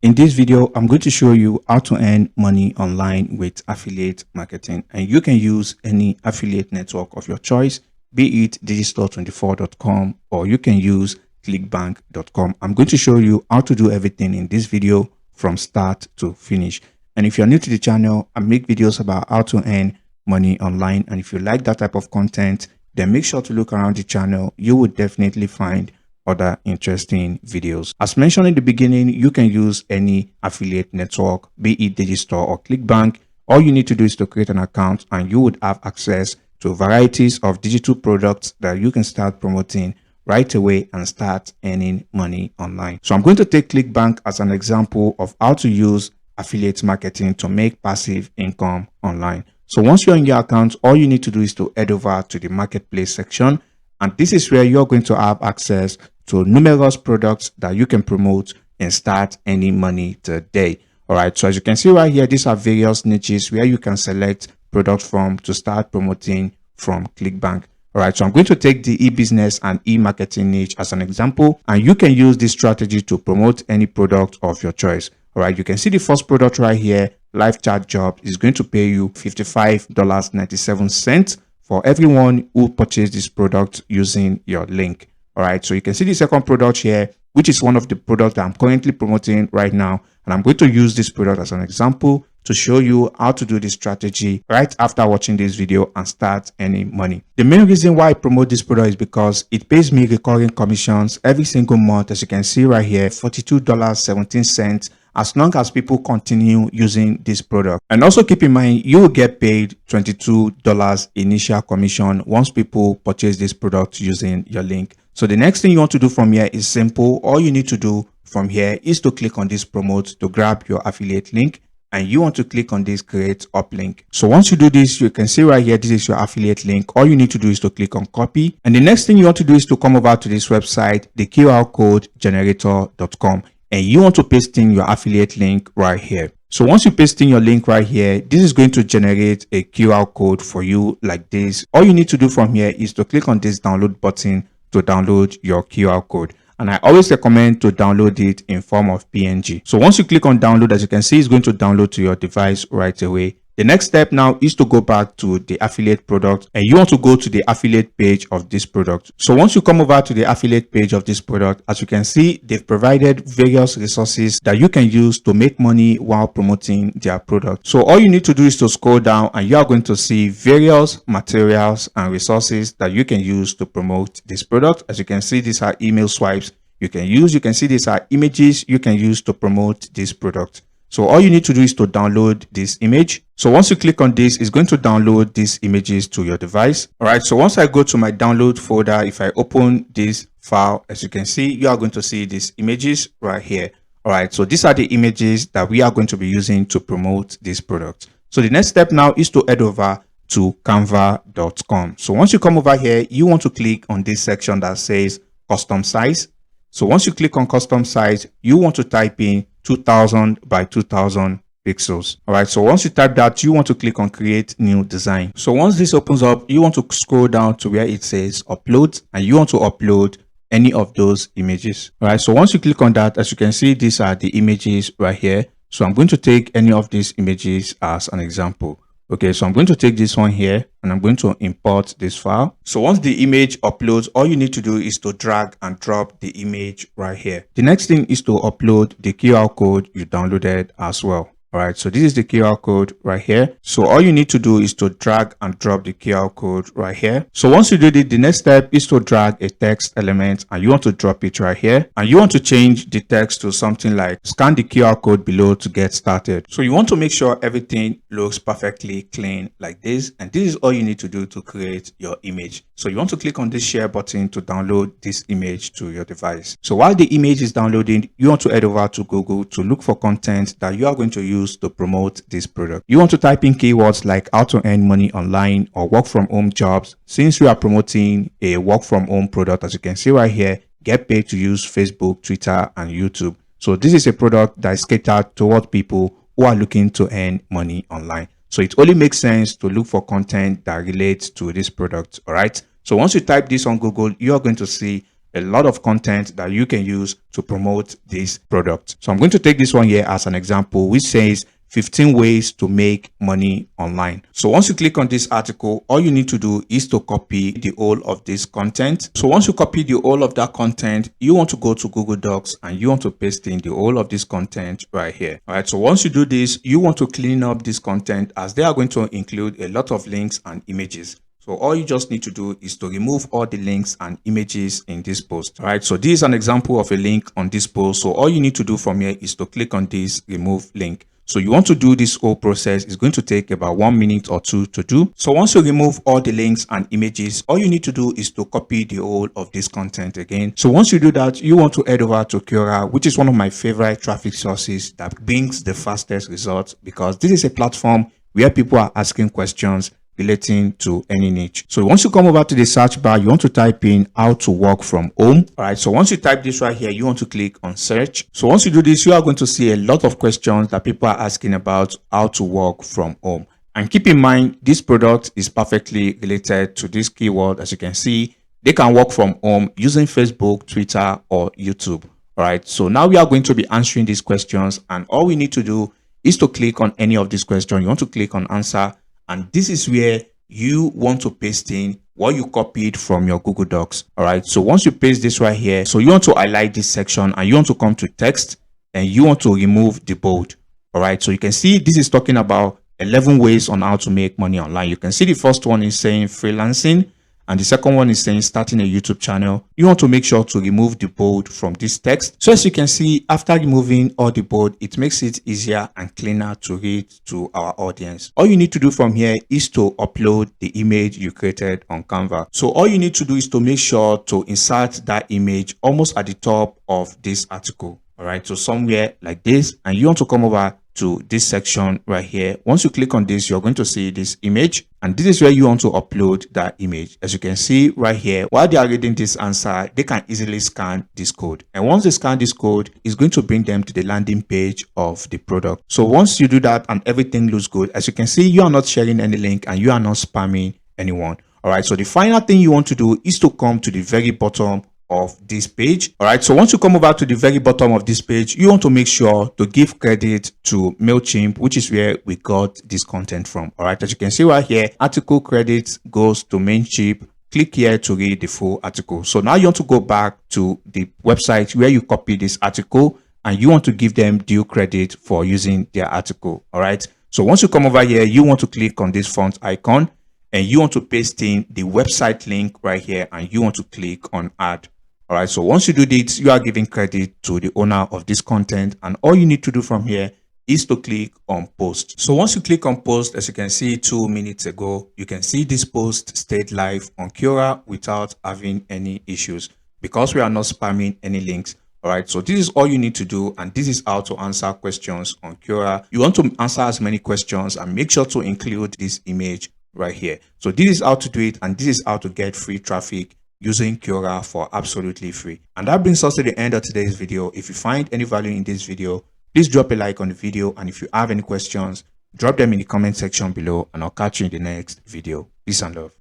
In this video, I'm going to show you how to earn money online with affiliate marketing, and you can use any affiliate network of your choice, be it digistore24.com or you can use clickbank.com. I'm going to show you how to do everything in this video from start to finish. And if you're new to the channel, I make videos about how to earn money online. And if you like that type of content, then make sure to look around the channel. You will definitely find other interesting videos. As mentioned in the beginning, you can use any affiliate network, be it Digistore or ClickBank. All you need to do is to create an account and you would have access to varieties of digital products that you can start promoting right away and start earning money online. So I'm going to take ClickBank as an example of how to use affiliate marketing to make passive income online. So once you're in your account, all you need to do is to head over to the marketplace section. And this is where you're going to have access to numerous products that you can promote and start earning money today. All right. So as you can see right here, these are various niches where you can select products from to start promoting from ClickBank. All right. So I'm going to take the e-business and e-marketing niche as an example, and you can use this strategy to promote any product of your choice. All right. You can see the first product right here, Live Chat Job, is going to pay you $55.97 for everyone who purchased this product using your link. All right, so you can see the second product here, which is one of the products that I'm currently promoting right now. And I'm going to use this product as an example to show you how to do this strategy right after watching this video and start earning money. The main reason why I promote this product is because it pays me recurring commissions every single month. As you can see right here, $42.17. as long as people continue using this product. And also keep in mind, you will get paid $22 initial commission once people purchase this product using your link. So the next thing you want to do from here is simple. All you need to do from here is to click on this promote to grab your affiliate link, and you want to click on this create uplink. So once you do this, you can see right here, this is your affiliate link. All you need to do is to click on copy. And the next thing you want to do is to come over to this website, the QR code generator.com. And you want to paste in your affiliate link right here. So once you paste in your link right here, this is going to generate a QR code for you like this. All you need to do from here is to click on this download button to download your QR code. And I always recommend to download it in form of PNG. So once you click on download, as you can see, it's going to download to your device right away. The next step now is to go back to the affiliate product, and you want to go to the affiliate page of this product. So once you come over to the affiliate page of this product, as you can see, they've provided various resources that you can use to make money while promoting their product. So all you need to do is to scroll down and you are going to see various materials and resources that you can use to promote this product. As you can see, these are email swipes you can use. You can see these are images you can use to promote this product. So all you need to do is to download this image. So once you click on this, it's going to download these images to your device. All right. So once I go to my download folder, if I open this file, as you can see, you are going to see these images right here. All right. So these are the images that we are going to be using to promote this product. So the next step now is to head over to canva.com. So once you come over here, you want to click on this section that says custom size. So once you click on custom size, you want to type in 2000 by 2000 pixels. All right. So once you type that, you want to click on create new design. So once this opens up, you want to scroll down to where it says upload, and you want to upload any of those images. All right. So once you click on that, as you can see, these are the images right here. So I'm going to take any of these images as an example. Okay, so I'm going to take this one here and I'm going to import this file. So once the image uploads, all you need to do is to drag and drop the image right here. The next thing is to upload the QR code you downloaded as well. All right, so this is the QR code right here. So all you need to do is to drag and drop the QR code right here. So once you do it, the next step is to drag a text element and you want to drop it right here. And you want to change the text to something like scan the QR code below to get started. So you want to make sure everything looks perfectly clean like this. And this is all you need to do to create your image. So you want to click on this share button to download this image to your device. So while the image is downloading, you want to head over to Google to look for content that you are going to use to promote this product. You want to type in keywords like how to earn money online or work from home jobs. Since we are promoting a work from home product, as you can see right here, get paid to use Facebook, Twitter, and YouTube. So this is a product that is catered toward people who are looking to earn money online. So it only makes sense to look for content that relates to this product. All right. So once you type this on Google, you are going to see a lot of content that you can use to promote this product. So I'm going to take this one here as an example, which says 15 ways to make money online. So once you click on this article, all you need to do is to copy the whole of this content. So once you copy the whole of that content, you want to go to Google Docs and you want to paste in the whole of this content right here. All right. So once you do this, you want to clean up this content, as they are going to include a lot of links and images. So all you just need to do is to remove all the links and images in this post. All right. So this is an example of a link on this post. So all you need to do from here is to click on this remove link. So you want to do this whole process. It's going to take about 1 minute or 2 to do. So once you remove all the links and images, all you need to do is to copy the whole of this content again. So once you do that, you want to head over to Quora, which is one of my favorite traffic sources that brings the fastest results, because this is a platform where people are asking questions relating to any niche. So once you come over to the search bar, you want to type in how to work from home. All right. So once you type this right here, you want to click on search. So once you do this, you are going to see a lot of questions that people are asking about how to work from home. And keep in mind, this product is perfectly related to this keyword. As you can see, they can work from home using Facebook, Twitter, or YouTube. All right. So now we are going to be answering these questions, and all we need to do is to click on any of these questions. You want to click on answer. And this is where you want to paste in what you copied from your Google Docs. All right. So once you paste this right here, so you want to highlight this section and you want to come to text and you want to remove the bold. All right. So you can see this is talking about 11 ways on how to make money online. You can see the first one is saying freelancing, and the second one is saying starting a YouTube channel. You want to make sure to remove the bold from this text. So as you can see, after removing all the bold, it makes it easier and cleaner to read to our audience. All you need to do from here is to upload the image you created on Canva. So all you need to do is to make sure to insert that image almost at the top of this article. All right. So somewhere like this, and you want to come over to this section right here. Once you click on this, you're going to see this image, and this is where you want to upload that image. As you can see right here, while they are reading this answer, they can easily scan this code, and once they scan this code, it's going to bring them to the landing page of the product. So once you do that and everything looks good, as you can see, you are not sharing any link and you are not spamming anyone. All right. So the final thing you want to do is to come to the very bottom of this page. All right. So once you come over to the very bottom of this page, you want to make sure to give credit to MailChimp, which is where we got this content from. All right. As you can see right here, article credit goes to MailChimp. Click here to read the full article. So now you want to go back to the website where you copy this article, and you want to give them due credit for using their article. All right. So once you come over here, you want to click on this font icon, and you want to paste in the website link right here, and you want to click on add. All right. So once you do this, you are giving credit to the owner of this content, and all you need to do from here is to click on post. So once you click on post, as you can see 2 minutes ago, you can see this post stayed live on Quora without having any issues, because we are not spamming any links. All right. So this is all you need to do, and this is how to answer questions on Quora. You want to answer as many questions and make sure to include this image right here. So this is how to do it, and this is how to get free traffic using Quora for absolutely free. And that brings us to the end of today's video. If you find any value in this video, please drop a like on the video, and if you have any questions, drop them in the comment section below, and I'll catch you in the next video. Peace and love.